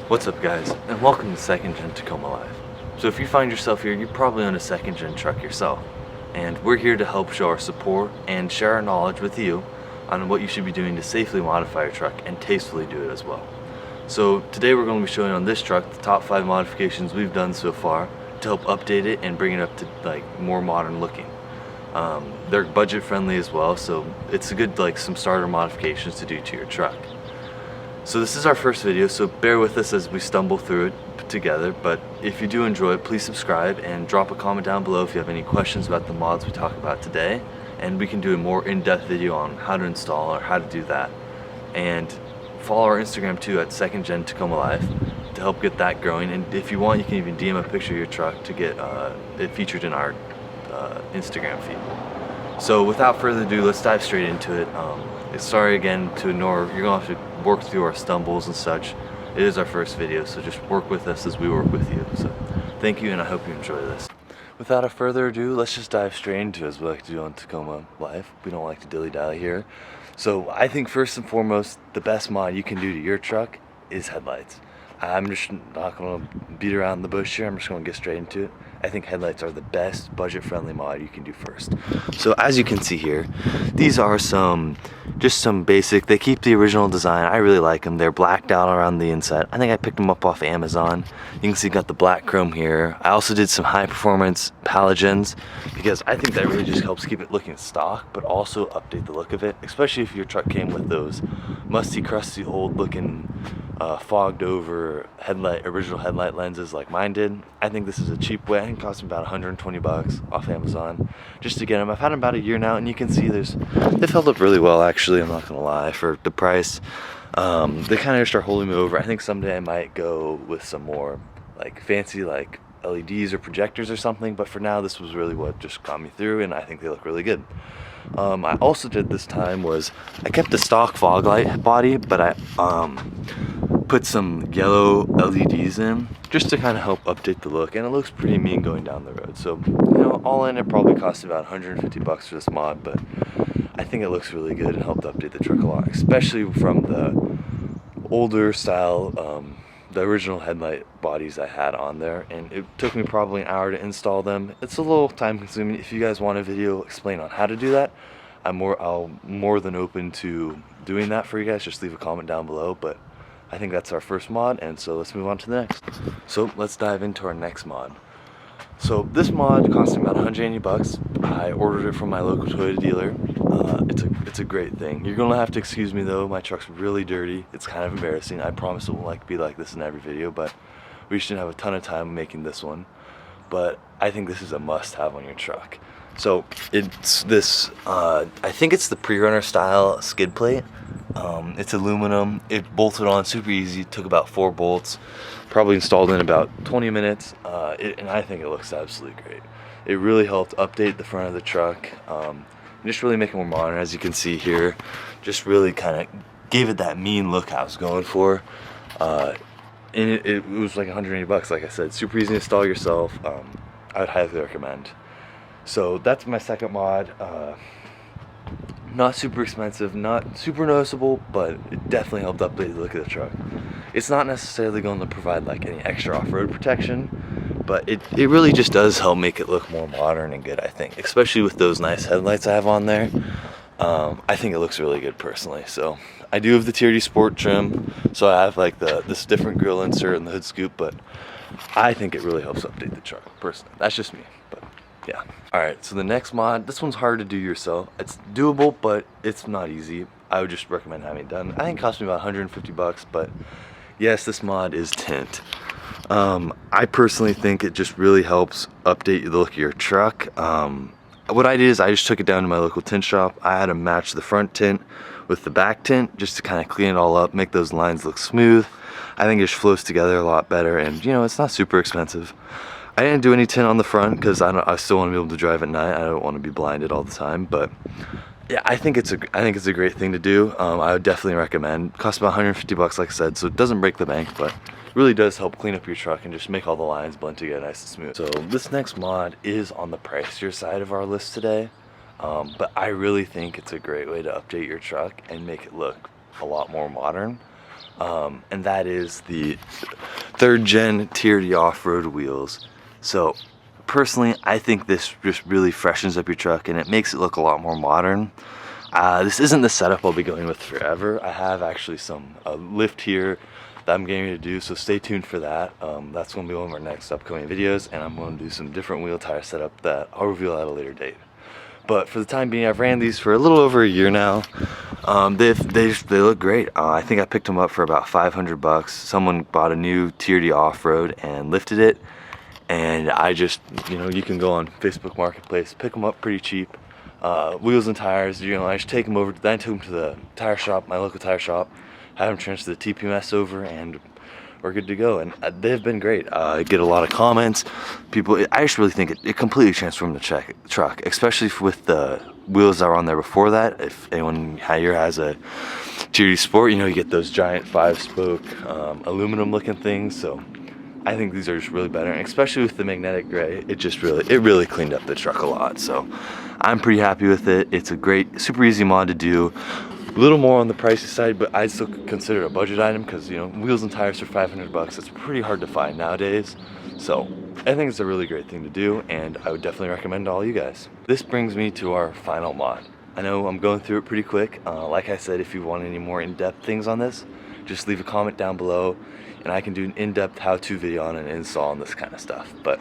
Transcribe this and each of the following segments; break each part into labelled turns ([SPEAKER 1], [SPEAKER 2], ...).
[SPEAKER 1] What's up guys, and welcome to Second Gen Tacoma Live. So if you find yourself here, you probably own a second gen truck yourself. And we're here to help show our support and share our knowledge with you on what you should be doing to safely modify your truck and tastefully do it as well. So today we're going to be showing on this truck the top 5 modifications we've done so far to help update it and bring it up to more modern looking. They're budget friendly as well, so it's a good some starter modifications to do to your truck. So this is our first video, so bear with us as we stumble through it together, but if you do enjoy it, please subscribe and drop a comment down below if you have any questions about the mods we talk about today, and we can do a more in-depth video on how to install or how to do that. And follow our Instagram too at Second Gen Tacoma Live to help get that growing, and if you want you can even DM a picture of your truck to get it featured in our Instagram feed. So without further ado, let's dive straight into it. Sorry again to ignore, you're going to have to work through our stumbles and such. It is our first video, so just work with us as we work with you. So thank you, and I hope you enjoy this. Without further ado, let's just dive straight into it as we like to do on Tacoma Live. We don't like to dilly-dally here. So I think first and foremost, the best mod you can do to your truck is headlights. I'm just not going to beat around the bush here, I'm just going to get straight into it. I think headlights are the best budget-friendly mod you can do first. So as you can see here, these are just some basic, they keep the original design. I really like them. They're blacked out around the inside. I think I picked them up off Amazon. You can see got the black chrome here. I also did some high-performance halogens because I think that really just helps keep it looking stock, but also update the look of it, especially if your truck came with those musty, crusty, old-looking fogged over original headlight lenses like mine did. I think this is a cheap way. I think it cost me about 120 bucks off Amazon just to get them. I've had them about a year now, and you can see they've held up really well actually, I'm not gonna lie, for the price. They kind of just are holding me over. I think someday I might go with some more fancy LEDs or projectors or something, but for now this was really what just got me through, and I think they look really good. I also did this time was I kept the stock fog light body, but I put some yellow LEDs in just to kind of help update the look, and it looks pretty mean going down the road. So all in, it probably cost about 150 bucks for this mod, but I think it looks really good and helped update the truck a lot, especially from the older style, the original headlight bodies I had on there, and it took me probably an hour to install them. It's a little time consuming. If you guys want a video explain on how to do that, I'm more than open to doing that for you guys. Just leave a comment down below, but I think that's our first mod, and so let's move on to the next. So let's dive into our next mod. So this mod cost me about 180 bucks. I ordered it from my local Toyota dealer. It's a great thing. You're gonna have to excuse me though, my truck's really dirty. It's kind of embarrassing. I promise it won't be like this in every video, but we shouldn't have a ton of time making this one. But I think this is a must-have on your truck. So it's this, I think it's the pre-runner style skid plate. It's aluminum. It bolted on super easy. It took about 4 bolts. Probably installed in about 20 minutes. And I think it looks absolutely great. It really helped update the front of the truck. Just really make it more modern, as you can see here. Just really kind of gave it that mean look I was going for. And it was like 180 bucks, like I said. Super easy to install yourself. I would highly recommend. So that's my second mod. Not super expensive, not super noticeable, but it definitely helped update the look of the truck. It's not necessarily going to provide any extra off-road protection, but it really just does help make it look more modern and good, I think. Especially with those nice headlights I have on there. I think it looks really good personally. So I do have the TRD Sport trim, so I have this different grill insert and the hood scoop, but I think it really helps update the truck personally. That's just me, but yeah. Alright, so the next mod, this one's hard to do yourself. It's doable, but it's not easy. I would just recommend having it done. I think it cost me about 150 bucks, but yes, this mod is Tint. I personally think it just really helps update the look of your truck. What I did is I just took it down to my local tint shop. I had to match the front tint with the back tint just to kind of clean it all up, make those lines look smooth. I think it just flows together a lot better, and it's not super expensive. I didn't do any tint on the front because I still want to be able to drive at night. I don't want to be blinded all the time, but yeah, I think it's a great thing to do. I would definitely recommend. It costs about 150 bucks, like I said, so it doesn't break the bank, but really does help clean up your truck and just make all the lines blend together nice and smooth. So this next mod is on the pricier side of our list today, but I really think it's a great way to update your truck and make it look a lot more modern. and that is the 3rd gen TRD off-road wheels. So personally, I think this just really freshens up your truck and it makes it look a lot more modern. This isn't the setup I'll be going with forever. I have actually some lift here that I'm getting ready to do, so stay tuned for that. That's going to be one of our next upcoming videos, and I'm going to do some different wheel tire setup that I'll reveal at a later date. But for the time being, I've ran these for a little over a year now. They look great. I think I picked them up for about 500 bucks. Someone bought a new TRD off-road and lifted it, and I just, you can go on Facebook Marketplace, pick them up pretty cheap. Wheels and tires, I just take them over. Then I took them to the tire shop, my local tire shop, have them transfer the TPMS over, and we're good to go. And they've been great. I get a lot of comments. I just really think it completely transformed the truck, especially with the wheels that were on there before that. If anyone here has a TRD Sport, you get those giant 5-spoke aluminum looking things. So I think these are just really better, and especially with the magnetic gray, it really cleaned up the truck a lot. So I'm pretty happy with it. It's a great, super easy mod to do. A little more on the pricey side, but I still consider it a budget item because wheels and tires for 500 bucks. It's pretty hard to find nowadays. So I think it's a really great thing to do, and I would definitely recommend to all you guys. This brings me to our final mod. I know I'm going through it pretty quick. Like I said, if you want any more in-depth things on this, just leave a comment down below, and I can do an in-depth how-to video on an install on this kind of stuff. But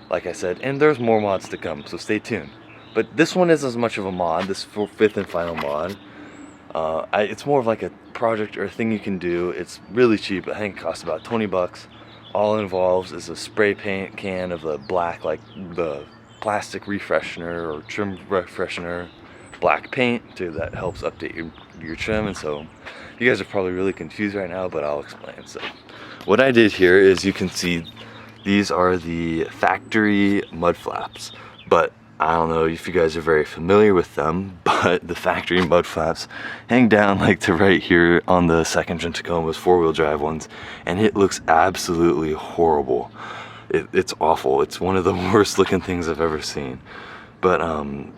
[SPEAKER 1] like I said, and there's more mods to come, so stay tuned. But this one isn't as much of a mod, this 5th and final mod. It's more of like a project or a thing you can do. It's really cheap. I think it costs about 20 bucks. All it involves is a spray paint can of the black, like the plastic refreshener or trim refreshener, black paint that helps update your trim. And so you guys are probably really confused right now, but I'll explain. So what I did here is, you can see these are the factory mud flaps, but I don't know if you guys are very familiar with them, but the factory mud flaps hang down like to right here on the 2nd gen Tacoma's 4-wheel drive ones, and it looks absolutely horrible. It's awful. It's one of the worst looking things I've ever seen. But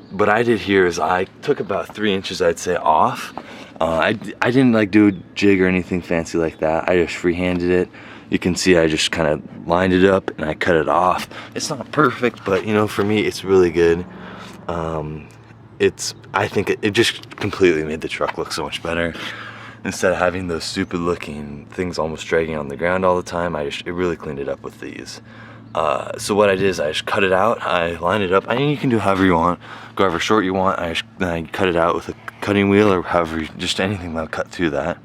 [SPEAKER 1] what I did here is I took about 3 inches, I'd say, off. I didn't like do a jig or anything fancy like that. I just freehanded it. You can see I just kind of lined it up and I cut it off. It's not perfect, but for me it's really good. I think it just completely made the truck look so much better. Instead of having those stupid looking things almost dragging on the ground all the time, it really cleaned it up with these. So what I did is I just cut it out, I lined it up. I mean, you can do however you want, go however short you want. Then I cut it out with a cutting wheel or just anything that'll cut through that.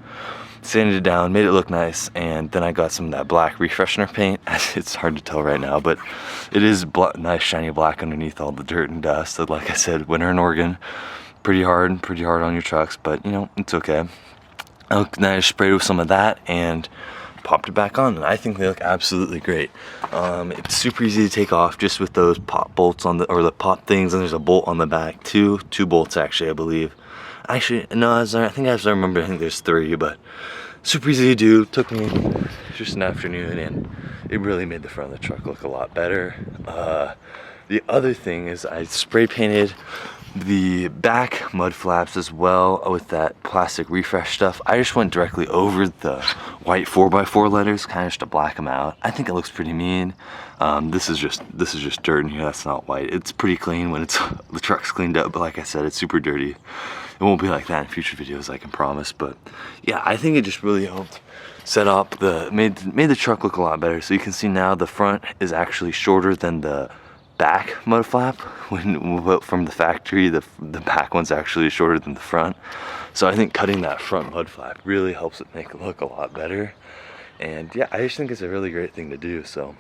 [SPEAKER 1] Sanded it down, made it look nice, and then I got some of that black refreshener paint. It's hard to tell right now, but it is nice shiny black underneath all the dirt and dust. So like I said, winter in Oregon, pretty hard on your trucks, but it's okay. Then I just sprayed with some of that and popped it back on, and I think they look absolutely great. It's super easy to take off just with those pop bolts on the pop things, and there's a bolt on the back, two bolts actually, I believe. Actually, no, I think there's 3, but super easy to do. Took me just an afternoon, and it really made the front of the truck look a lot better. The other thing is I spray painted the back mud flaps as well with that plastic refresh stuff. I just went directly over the white 4x4 letters, kind of just to black them out. I think it looks pretty mean. This is just dirt in here. That's not white. It's pretty clean when the truck's cleaned up, but like I said, it's super dirty. It won't be like that in future videos, I can promise. But yeah, I think it just really helped set up made the truck look a lot better. So you can see now the front is actually shorter than the back mud flap. From the factory, the back one's actually shorter than the front. So I think cutting that front mud flap really helps it make it look a lot better. And yeah, I just think it's a really great thing to do. So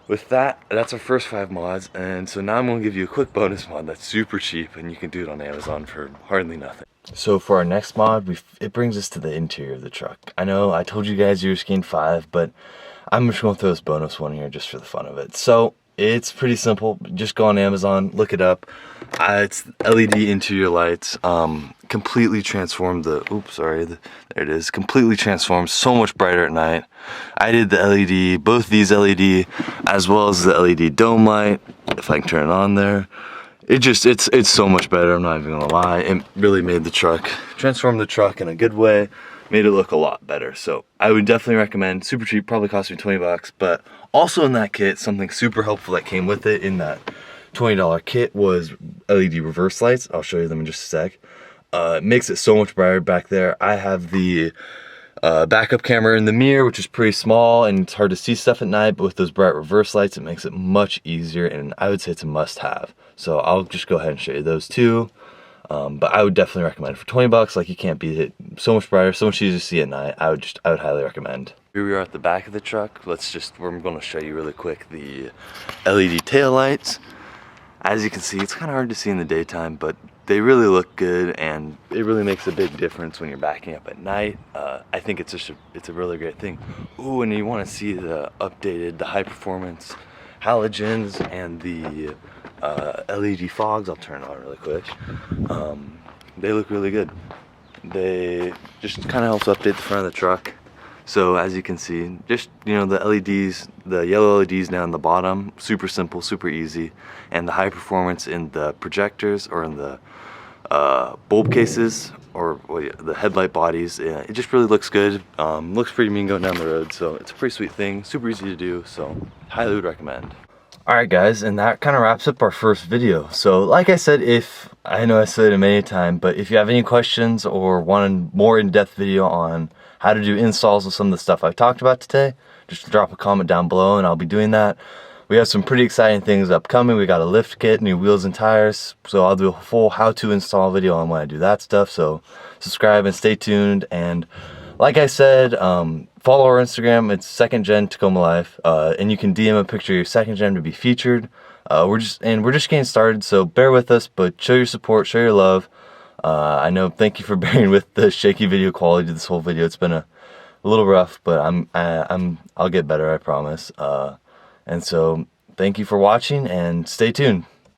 [SPEAKER 1] with that, that's our first 5 mods, and so now I'm going to give you a quick bonus mod that's super cheap, and you can do it on Amazon for hardly nothing. So for our next mod, it brings us to the interior of the truck. I know I told you guys you were gained 5, but I'm just going to throw this bonus one here just for the fun of it. So it's pretty simple. Just go on Amazon, look it up. It's LED interior lights. Completely transformed there it is. Completely transformed, so much brighter at night. I did the LED, both these LED, as well as the LED dome light. If I can turn it on there, it's so much better. I'm not even gonna lie. It really made the truck, transformed the truck in a good way. made it look a lot better. So I would definitely recommend. Super cheap, probably cost me 20 bucks, but also in that kit, something super helpful that came with it in that $20 kit was LED reverse lights. I'll show you them in just a sec. It makes it so much brighter back there. I have the backup camera in the mirror, which is pretty small and it's hard to see stuff at night, but with those bright reverse lights, it makes it much easier, and I would say it's a must-have. So I'll just go ahead and show you those two. But I would definitely recommend it for 20 bucks. Like, you can't beat it. So much brighter, so much easier to see at night. I would highly recommend. Here we are at the back of the truck. We're going to show you really quick the LED tail lights. As you can see, it's kind of hard to see in the daytime, but they really look good, and it really makes a big difference when you're backing up at night. I think it's a really great thing. Ooh, and you want to see the high performance halogens and the LED fogs. I'll turn it on really quick. They look really good. They just kind of helps update the front of the truck. So as you can see, just, you know, the LEDs, the yellow LEDs down the bottom, super simple, super easy, and the high performance in the projectors or in the bulb cases or the headlight bodies. Yeah, it just really looks good. Looks pretty mean going down the road, so it's a pretty sweet thing, super easy to do, so highly would recommend. Alright guys, and that kind of wraps up our first video. So like I said, I know I said it many times, but if you have any questions or want a more in-depth video on how to do installs of some of the stuff I've talked about today, just drop a comment down below and I'll be doing that. We have some pretty exciting things upcoming. We got a lift kit, new wheels and tires, so I'll do a full how-to install video on when I do that stuff. So subscribe and stay tuned, and like I said, follow our Instagram. It's 2nd Gen Tacoma Life, and you can DM a picture of your 2nd Gen to be featured. We're just getting started, so bear with us, but show your support, show your love. I know. Thank you for bearing with the shaky video quality of this whole video. It's been a little rough, but I'll get better, I promise. And so thank you for watching, and stay tuned.